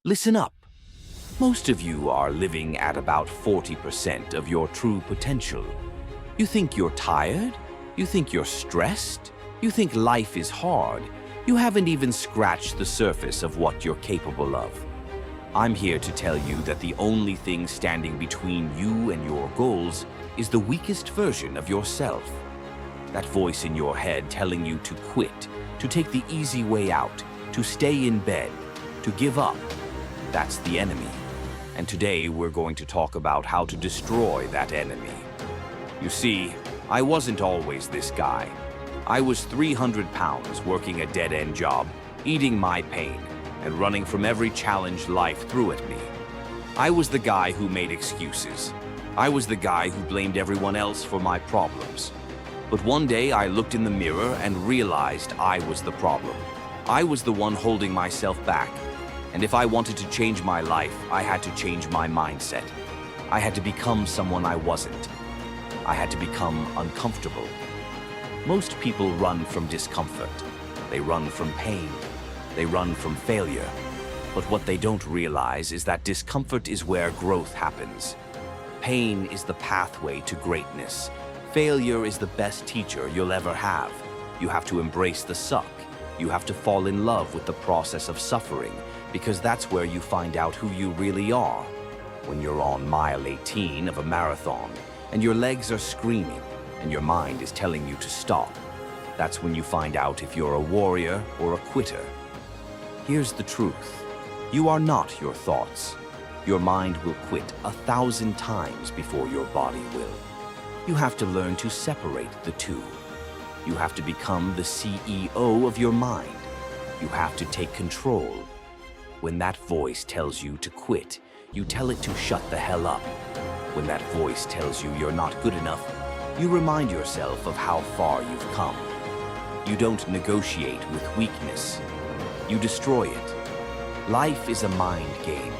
Listen up. Most of you are living at about 40% of your true potential. You think you're tired? You think you're stressed? You think life is hard? You haven't even scratched the surface of what you're capable of. I'm here to tell you that the only thing standing between you and your goals is the weakest version of yourself. That voice in your head telling you to quit, to take the easy way out, to stay in bed, to give up. That's the enemy. And today we're going to talk about how to destroy that enemy. You see, I wasn't always this guy. I was 300 pounds working a dead-end job, eating my pain, and running from every challenge life threw at me. I was the guy who made excuses. I was the guy who blamed everyone else for my problems. But one day I looked in the mirror and realized I was the problem. I was the one holding myself back. And if I wanted to change my life, I had to change my mindset. I had to become someone I wasn't. I had to become uncomfortable. Most people run from discomfort. They run from pain. They run from failure. But what they don't realize is that discomfort is where growth happens. Pain is the pathway to greatness. Failure is the best teacher you'll ever have. You have to embrace the suck. You have to fall in love with the process of suffering, because that's where you find out who you really are. When you're on mile 18 of a marathon, and your legs are screaming, and your mind is telling you to stop, that's when you find out if you're a warrior or a quitter. Here's the truth. You are not your thoughts. Your mind will quit 1,000 times before your body will. You have to learn to separate the two. You have to become the CEO of your mind. You have to take control. When that voice tells you to quit, you tell it to shut the hell up. When that voice tells you you're not good enough, you remind yourself of how far you've come. You don't negotiate with weakness. You destroy it. Life is a mind game.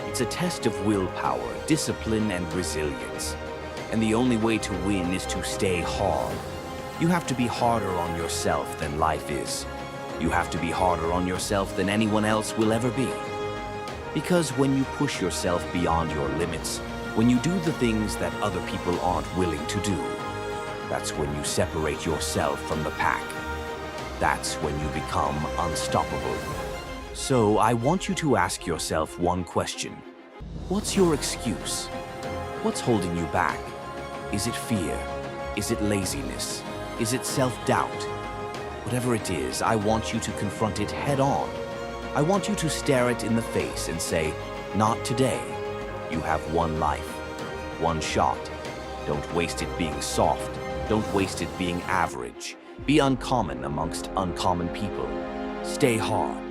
It's a test of willpower, discipline, and resilience. And the only way to win is to stay hard. You have to be harder on yourself than life is. You have to be harder on yourself than anyone else will ever be. Because when you push yourself beyond your limits, when you do the things that other people aren't willing to do, that's when you separate yourself from the pack. That's when you become unstoppable. So I want you to ask yourself one question. What's your excuse? What's holding you back? Is it fear? Is it laziness? Is it self-doubt? Whatever it is, I want you to confront it head-on. I want you to stare it in the face and say, not today. You have one life, one shot. Don't waste it being soft. Don't waste it being average. Be uncommon amongst uncommon people. Stay hard.